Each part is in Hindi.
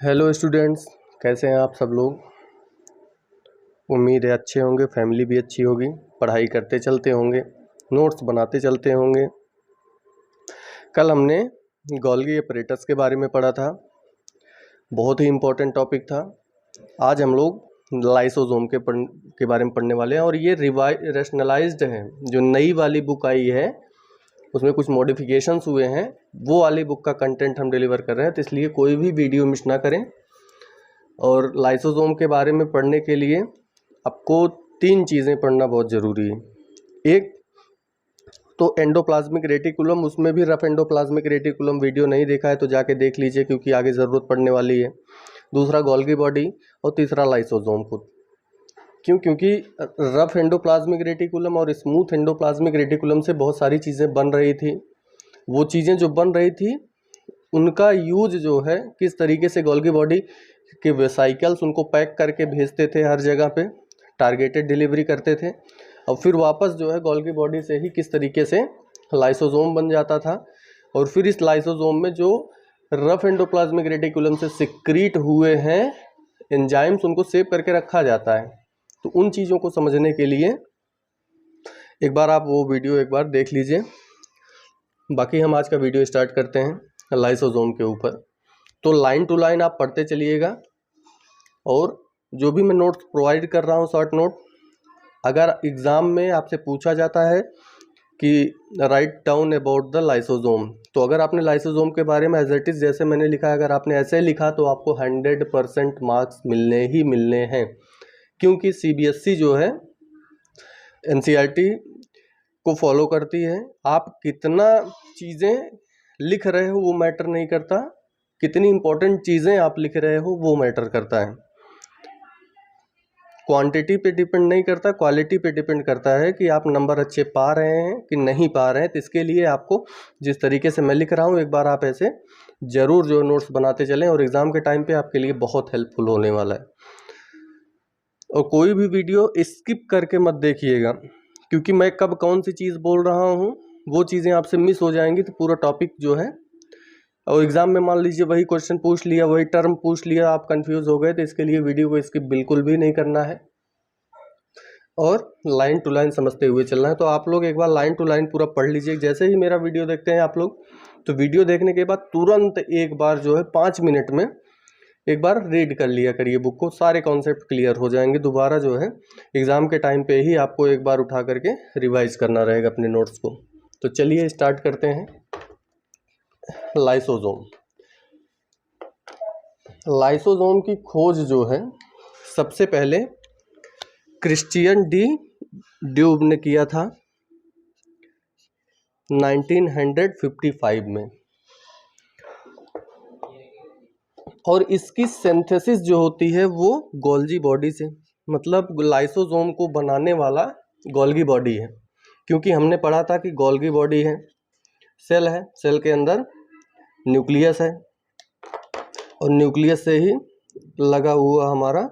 हेलो स्टूडेंट्स, कैसे हैं आप सब लोग। उम्मीद है अच्छे होंगे, फैमिली भी अच्छी होगी, पढ़ाई करते चलते होंगे, नोट्स बनाते चलते होंगे। कल हमने गोल्गी अपरेटस के बारे में पढ़ा था, बहुत ही इम्पोर्टेंट टॉपिक था। आज हम लोग लाइसोसोम के बारे में पढ़ने वाले हैं और ये रेशनलाइज्ड है। जो नई वाली बुक आई है उसमें कुछ मॉडिफिकेशंस हुए हैं, वो वाली बुक का कंटेंट हम डिलीवर कर रहे हैं, तो इसलिए कोई भी वीडियो मिस ना करें। और लाइसोसोम के बारे में पढ़ने के लिए आपको 3 चीज़ें पढ़ना बहुत ज़रूरी है। एक तो एंडोप्लाज्मिक रेटिकुलम, उसमें भी रफ एंडोप्लाज्मिक रेटिकुलम वीडियो नहीं देखा है तो जाके देख लीजिए, क्योंकि आगे ज़रूरत पड़ने वाली है। दूसरा गोल्गी बॉडी और तीसरा लाइसोसोम खुद। क्योंकि रफ एंडोप्लाज्मिक रेटिकुलम और स्मूथ एंडोप्लाज्मिक रेटिकुलम से बहुत सारी चीज़ें बन रही थी। वो चीज़ें जो बन रही थी उनका यूज जो है किस तरीके से गोल्गी बॉडी के वेसाइकल्स उनको पैक करके भेजते थे, हर जगह पे टारगेटेड डिलीवरी करते थे, और फिर वापस जो है गोल्गी बॉडी से ही किस तरीके से लाइसोसोम बन जाता था। और फिर इस लाइसोसोम में जो रफ एंडोप्लाज्मिक रेटिकुलम से सिक्रीट हुए हैं एंजाइम्स, उनको सेव करके रखा जाता है। तो उन चीज़ों को समझने के लिए एक बार आप वो वीडियो एक बार देख लीजिए। बाकी हम आज का वीडियो स्टार्ट करते हैं लाइसोसोम के ऊपर। तो लाइन टू लाइन आप पढ़ते चलिएगा, और जो भी मैं नोट्स प्रोवाइड कर रहा हूँ शॉर्ट नोट, अगर एग्ज़ाम में आपसे पूछा जाता है कि write down about the lysosome, तो अगर आपने लाइसोसोम के बारे में एज इट इज़ जैसे मैंने लिखा है, अगर आपने ऐसे लिखा तो आपको 100% मार्क्स मिलने ही मिलने हैं। क्योंकि सीबीएसई जो है एनसीईआरटी को फॉलो करती है। आप कितना चीज़ें लिख रहे हो वो मैटर नहीं करता, कितनी इंपॉर्टेंट चीज़ें आप लिख रहे हो वो मैटर करता है। क्वांटिटी पे डिपेंड नहीं करता, क्वालिटी पे डिपेंड करता है कि आप नंबर अच्छे पा रहे हैं कि नहीं पा रहे हैं। तो इसके लिए आपको जिस तरीके से मैं लिख रहा हूँ, एक बार आप ऐसे ज़रूर जो नोट्स बनाते चलें, और एग्ज़ाम के टाइम पे आपके लिए बहुत हेल्पफुल होने वाला है। और कोई भी वीडियो स्किप करके मत देखिएगा, क्योंकि मैं कब कौन सी चीज़ बोल रहा हूँ वो चीज़ें आपसे मिस हो जाएंगी, तो पूरा टॉपिक जो है, और एग्ज़ाम में मान लीजिए वही क्वेश्चन पूछ लिया, वही टर्म पूछ लिया, आप कंफ्यूज हो गए, तो इसके लिए वीडियो को स्किप बिल्कुल भी नहीं करना है और लाइन टू लाइन समझते हुए चलना है। तो आप लोग एक बार लाइन टू लाइन पूरा पढ़ लीजिए। जैसे ही मेरा वीडियो देखते हैं आप लोग, तो वीडियो देखने के बाद तुरंत एक बार जो है 5 मिनट में एक बार रीड कर लिया करिए बुक को, सारे कॉन्सेप्ट क्लियर हो जाएंगे। दोबारा जो है एग्ज़ाम के टाइम पे ही आपको एक बार उठा करके रिवाइज करना रहेगा अपने नोट्स को। तो चलिए स्टार्ट करते हैं। लाइसोसोम। लाइसोसोम की खोज जो है सबसे पहले क्रिश्चियन डी ड्यूब ने किया था 1955 में, और इसकी सिंथेसिस जो होती है वो गोल्गी बॉडी से, मतलब लाइसोसोम को बनाने वाला गोल्गी बॉडी है। क्योंकि हमने पढ़ा था कि गोल्गी बॉडी है, सेल है, सेल के अंदर न्यूक्लियस है, और न्यूक्लियस से ही लगा हुआ हमारा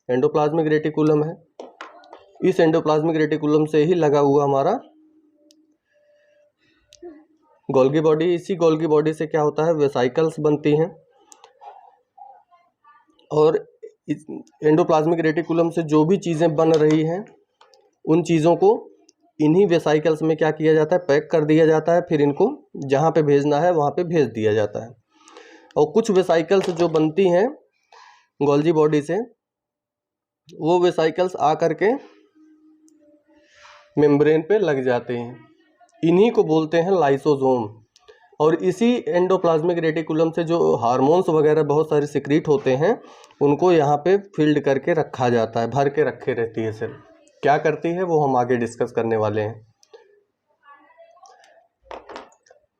एंडोप्लाज्मिक रेटिकुलम है। इस एंडोप्लाज्मिक रेटिकुलम से ही लगा हुआ हमारा गोल्गी बॉडी। इसी गोल्गी बॉडी से क्या होता है, वेसाइकल्स बनती हैं, और एंडोप्लाज्मिक रेटिकुलम से जो भी चीज़ें बन रही हैं उन चीज़ों को इन्हीं वेसाइकल्स में क्या किया जाता है, पैक कर दिया जाता है। फिर इनको जहाँ पे भेजना है वहाँ पे भेज दिया जाता है। और कुछ वेसाइकल्स जो बनती हैं गोल्गी बॉडी से, वो वेसाइकल्स आ करके मेम्ब्रेन पे लग जाते हैं, इन्हीं को बोलते हैं लाइसोसोम। और इसी एंडोप्लाज्मिक रेटिकुलम से जो हार्मोन्स वगैरह बहुत सारे सिक्रीट होते हैं उनको यहाँ पे फील्ड करके रखा जाता है, भर के रखे रहती है सेल। क्या करती है वो हम आगे डिस्कस करने वाले हैं।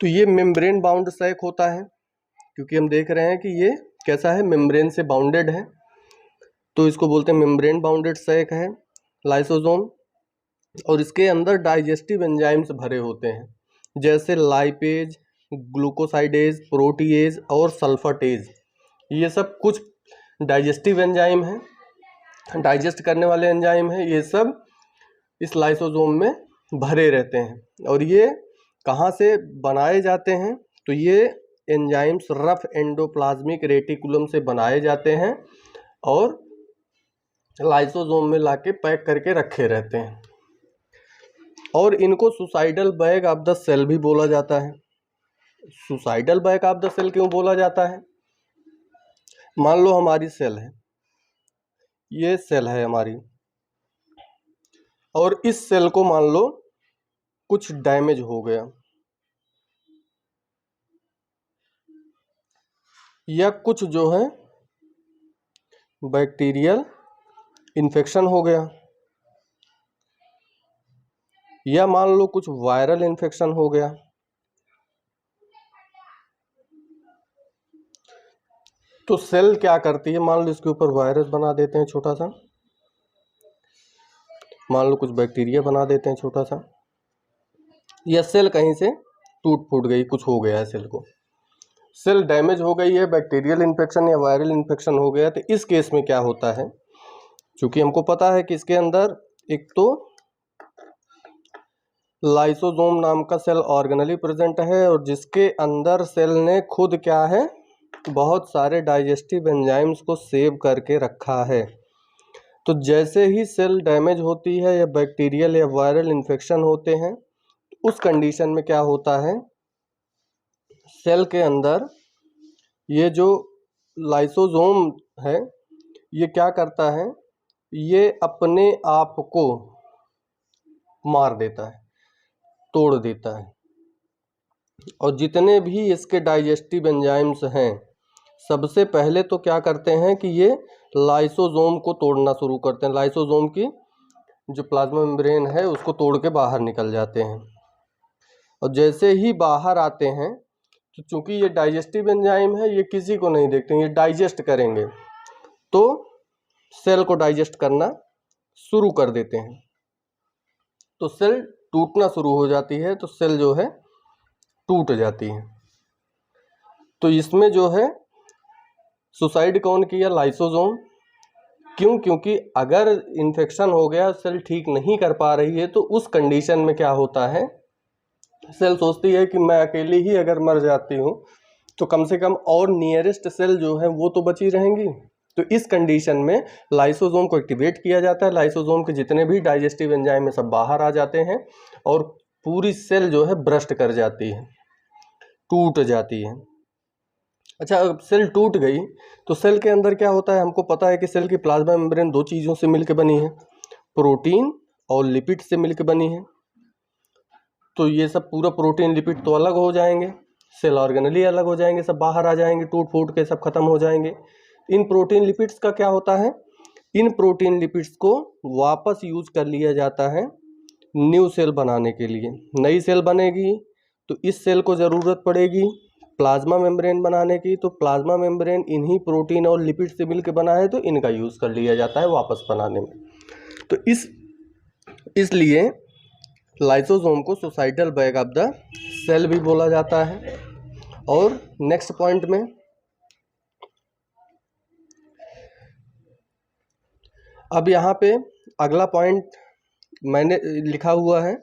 तो ये मेम्ब्रेन बाउंड सैक होता है, क्योंकि हम देख रहे हैं कि ये कैसा है, मेम्ब्रेन से बाउंडेड है, तो इसको बोलते हैं मेम्ब्रेन बाउंडेड सैक है लाइसोसोम। और इसके अंदर डाइजेस्टिव एंजाइम्स भरे होते हैं, जैसे लाइपेज, ग्लूकोसाइडेज, प्रोटीएज और सल्फाटेज। ये सब कुछ डाइजेस्टिव एंजाइम हैं, डाइजेस्ट करने वाले एंजाइम हैं। ये सब इस लाइसोसोम में भरे रहते हैं। और ये कहाँ से बनाए जाते हैं, तो ये एंजाइम्स रफ एंडोप्लाज्मिक रेटिकुलम से बनाए जाते हैं और लाइसोसोम में लाके पैक करके रखे रहते हैं, और इनको suicidal bag of the cell भी बोला जाता है। Suicidal bag of the cell क्यों बोला जाता है? मान लो हमारी सेल है, ये सेल है हमारी, और इस सेल को मान लो कुछ डैमेज हो गया या कुछ जो है बैक्टीरियल इन्फेक्शन हो गया या मान लो कुछ वायरल इन्फेक्शन हो गया, तो सेल क्या करती है, मान लो इसके ऊपर वायरस बना देते हैं छोटा सा, मान लो कुछ बैक्टीरिया बना देते हैं छोटा सा, या सेल कहीं से टूट फूट गई, कुछ हो गया है सेल को, सेल डैमेज हो गई है, बैक्टीरियल इन्फेक्शन या वायरल इन्फेक्शन हो गया, तो इस केस में क्या होता है, क्योंकि हमको पता है कि इसके अंदर एक तो लाइसोसोम नाम का सेल ऑर्गेनली प्रेजेंट है, और जिसके अंदर सेल ने खुद क्या है, बहुत सारे डाइजेस्टिव एंजाइम्स को सेव करके रखा है। तो जैसे ही सेल डैमेज होती है या बैक्टीरियल या वायरल इन्फेक्शन होते हैं, उस कंडीशन में क्या होता है, सेल के अंदर ये जो लाइसोसोम है ये क्या करता है, ये अपने आप को मार देता है, तोड़ देता है, और जितने भी इसके डाइजेस्टिव एंजाइम्स हैं सबसे पहले तो क्या करते हैं कि ये लाइसोसोम को तोड़ना शुरू करते हैं, लाइसोसोम की जो प्लाज्मा मेम्ब्रेन है उसको तोड़ के बाहर निकल जाते हैं, और जैसे ही बाहर आते हैं तो चूंकि ये डाइजेस्टिव एंजाइम है ये किसी को नहीं देखते, ये डाइजेस्ट करेंगे तो सेल को डाइजेस्ट करना शुरू कर देते हैं, तो सेल टूटना शुरू हो जाती है, तो सेल जो है टूट जाती है। तो इसमें जो है सुसाइड कौन किया, लाइसोसोम। क्यों? क्योंकि अगर इन्फेक्शन हो गया, सेल ठीक नहीं कर पा रही है, तो उस कंडीशन में क्या होता है, सेल सोचती है कि मैं अकेली ही अगर मर जाती हूँ तो कम से कम और नियरेस्ट सेल जो है वो तो बची रहेंगी। तो इस कंडीशन में लाइसोसोम को एक्टिवेट किया जाता है, लाइसोसोम के जितने भी डाइजेस्टिव एंजाइम है सब बाहर आ जाते हैं और पूरी सेल जो है ब्रस्ट कर जाती है, टूट जाती है। अच्छा, अब सेल टूट गई तो सेल के अंदर क्या होता है, हमको पता है कि सेल की प्लाज्मा मेम्ब्रेन दो चीज़ों से मिलकर बनी है, प्रोटीन और लिपिड से मिलकर बनी है। तो ये सब पूरा प्रोटीन लिपिड तो अलग हो जाएंगे, सेल ऑर्गेनली अलग हो जाएंगे, सब बाहर आ जाएंगे, टूट फूट के सब खत्म हो जाएंगे। इन प्रोटीन लिपिड्स का क्या होता है, इन प्रोटीन लिपिड्स को वापस यूज कर लिया जाता है न्यू सेल बनाने के लिए। नई सेल बनेगी तो इस सेल को ज़रूरत पड़ेगी प्लाज्मा मेम्ब्रेन बनाने की, तो प्लाज्मा मेम्ब्रेन इन्हीं प्रोटीन और लिपिड से मिलकर बना है, तो इनका यूज़ कर लिया जाता है वापस बनाने में। तो इसलिए लाइसोसोम को suicidal bag of the cell भी बोला जाता है। और नेक्स्ट पॉइंट में अब यहाँ पे अगला पॉइंट मैंने लिखा हुआ है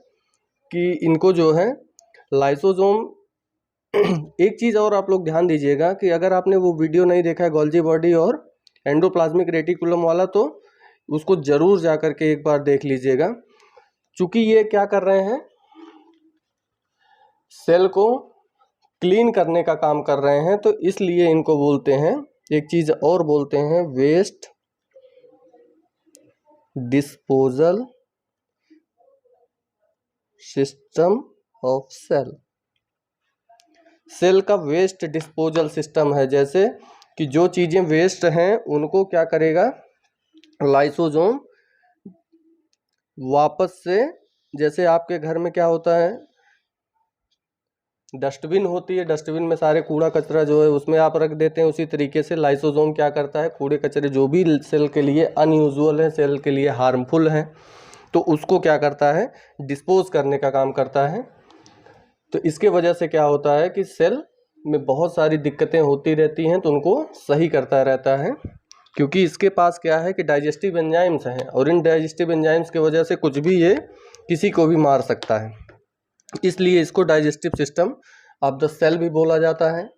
कि इनको जो है लाइसोसोम एक चीज़ और आप लोग ध्यान दीजिएगा कि अगर आपने वो वीडियो नहीं देखा है गोल्जी बॉडी और एंडोप्लाज्मिक रेटिकुलम वाला, तो उसको ज़रूर जा कर के एक बार देख लीजिएगा। चूँकि ये क्या कर रहे हैं, सेल को क्लीन करने का काम कर रहे हैं, तो इसलिए इनको बोलते हैं, एक चीज़ और बोलते हैं, waste disposal system of cell. Cell का वेस्ट डिस्पोजल सिस्टम है, जैसे कि जो चीज़ें वेस्ट हैं उनको क्या करेगा लाइसोसोम वापस से, जैसे आपके घर में क्या होता है, डस्टबिन होती है, डस्टबिन में सारे कूड़ा कचरा जो है उसमें आप रख देते हैं, उसी तरीके से लाइसोसोम क्या करता है, कूड़े कचरे जो भी सेल के लिए अनयूजुअल है, सेल के लिए हार्मफुल है, तो उसको क्या करता है, डिस्पोज करने का काम करता है। तो इसके वजह से क्या होता है कि सेल में बहुत सारी दिक्कतें होती रहती हैं, तो उनको सही करता रहता है, क्योंकि इसके पास क्या है कि डाइजेस्टिव एंजाइम्स हैं, और इन डाइजेस्टिव एंजाइम्स की वजह से कुछ भी ये किसी को भी मार सकता है। इसलिए इसको digestive system of the cell भी बोला जाता है।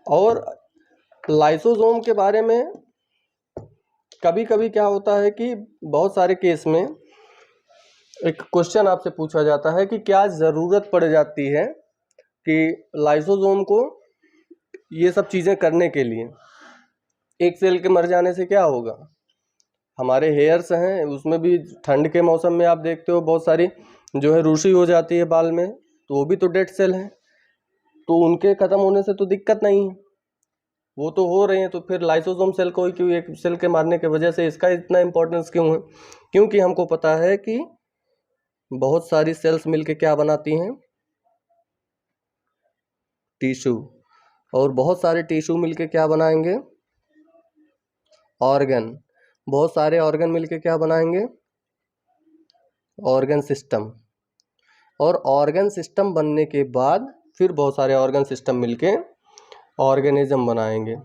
और लाइसोसोम के बारे में कभी कभी क्या होता है कि बहुत सारे केस में एक क्वेश्चन आपसे पूछा जाता है कि क्या ज़रूरत पड़ जाती है कि लाइसोसोम को ये सब चीज़ें करने के लिए। एक सेल के मर जाने से क्या होगा, हमारे हेयर्स हैं उसमें भी ठंड के मौसम में आप देखते हो बहुत सारी जो है रूसी हो जाती है बाल में, तो वो भी तो डेड सेल हैं, तो उनके ख़त्म होने से तो दिक्कत नहीं है, वो तो हो रहे हैं। तो फिर लाइसोसोम सेल को क्यों, एक सेल के मारने की वजह से इसका इतना इम्पोर्टेंस क्यों है? क्योंकि हमको पता है कि बहुत सारी सेल्स मिलके क्या बनाती हैं, टिश्यू, और बहुत सारे टिश्यू मिलके क्या बनाएंगे, ऑर्गन, बहुत सारे ऑर्गन मिलके क्या बनाएंगे, ऑर्गन सिस्टम, और ऑर्गन सिस्टम बनने के बाद फिर बहुत सारे ऑर्गन सिस्टम मिलके ऑर्गेनिज्म बनाएंगे।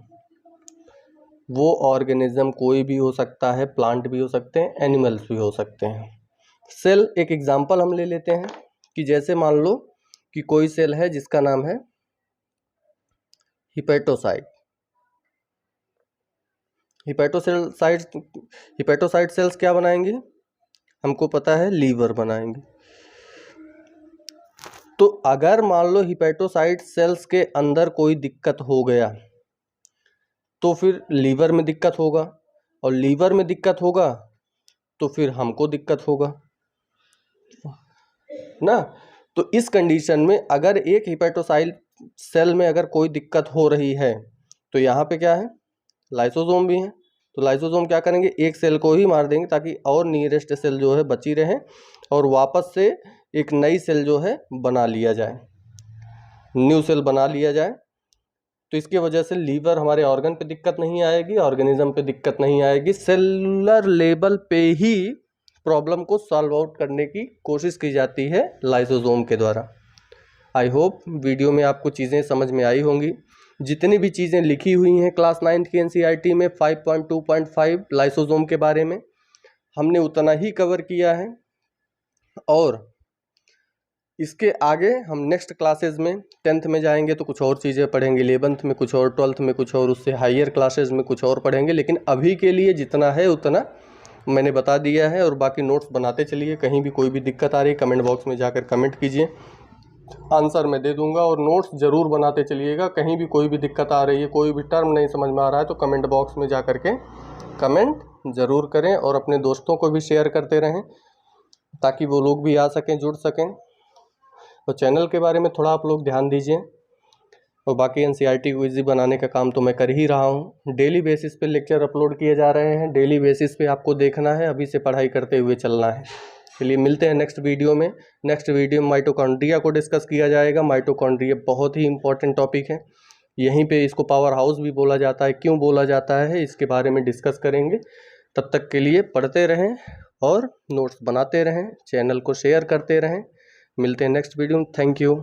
वो ऑर्गेनिज्म कोई भी हो सकता है, प्लांट भी हो सकते हैं, एनिमल्स भी हो सकते हैं। सेल एक एग्जांपल हम ले लेते हैं कि जैसे मान लो कि कोई सेल है जिसका नाम है हिपैटोसाइट। हिपैटोसाइट सेल्स क्या बनाएंगे, हमको पता है लीवर बनाएंगे। तो अगर मान लो हिपैटोसाइट सेल्स के अंदर कोई दिक्कत हो गया तो फिर लीवर में दिक्कत होगा, और लीवर में दिक्कत होगा तो फिर हमको दिक्कत होगा ना। तो इस कंडीशन में अगर एक हिपैटोसाइट सेल में अगर कोई दिक्कत हो रही है तो यहाँ पे क्या है, लाइसोसोम भी है। तो लाइसोसोम क्या करेंगे, एक सेल को ही मार देंगे ताकि और नियरेस्ट सेल जो है बची रहे और वापस से एक नई सेल जो है बना लिया जाए, न्यू सेल बना लिया जाए। तो इसकी वजह से लीवर हमारे ऑर्गन पे दिक्कत नहीं आएगी, ऑर्गेनिज्म पे दिक्कत नहीं आएगी, सेलुलर लेवल पे ही प्रॉब्लम को सॉल्व आउट करने की कोशिश की जाती है लाइसोसोम के द्वारा। आई होप वीडियो में आपको चीज़ें समझ में आई होंगी। जितनी भी चीज़ें लिखी हुई हैं क्लास 9 की एनसीईआरटी में 5.2.5 लाइसोसोम के बारे में हमने उतना ही कवर किया है, और इसके आगे हम नेक्स्ट क्लासेज में 10th में जाएंगे तो कुछ और चीज़ें पढ़ेंगे, 11th में कुछ और, 12th में कुछ और, उससे हायर क्लासेज में कुछ और पढ़ेंगे। लेकिन अभी के लिए जितना है उतना मैंने बता दिया है, और बाकी नोट्स बनाते चलिए। कहीं भी कोई भी दिक्कत आ रही है कमेंट बॉक्स में जाकर कमेंट कीजिए, आंसर मैं दे दूंगा। और नोट्स ज़रूर बनाते चलिएगा, कहीं भी कोई भी दिक्कत आ रही है, कोई भी टर्म नहीं समझ में आ रहा है तो कमेंट बॉक्स में जा कर के कमेंट ज़रूर करें, और अपने दोस्तों को भी शेयर करते रहें ताकि वो लोग भी आ सकें, जुड़ सकें। और चैनल के बारे में थोड़ा आप लोग ध्यान दीजिए। और बाकी एनसीईआरटी को ईजी बनाने का काम तो मैं कर ही रहा हूँ। डेली बेसिस पे लेक्चर अपलोड किए जा रहे हैं, डेली बेसिस पे आपको देखना है, अभी से पढ़ाई करते हुए चलना है। चलिए मिलते हैं नेक्स्ट वीडियो में। नेक्स्ट वीडियो में माइटोकॉन्ड्रिया को डिस्कस किया जाएगा। माइटोकॉन्ड्रिया बहुत ही इंपॉर्टेंट टॉपिक है, यहीं पे इसको पावर हाउस भी बोला जाता है, क्यों बोला जाता है इसके बारे में डिस्कस करेंगे। तब तक के लिए पढ़ते रहें और नोट्स बनाते रहें, चैनल को शेयर करते रहें। मिलते हैं नेक्स्ट वीडियो में। Thank you.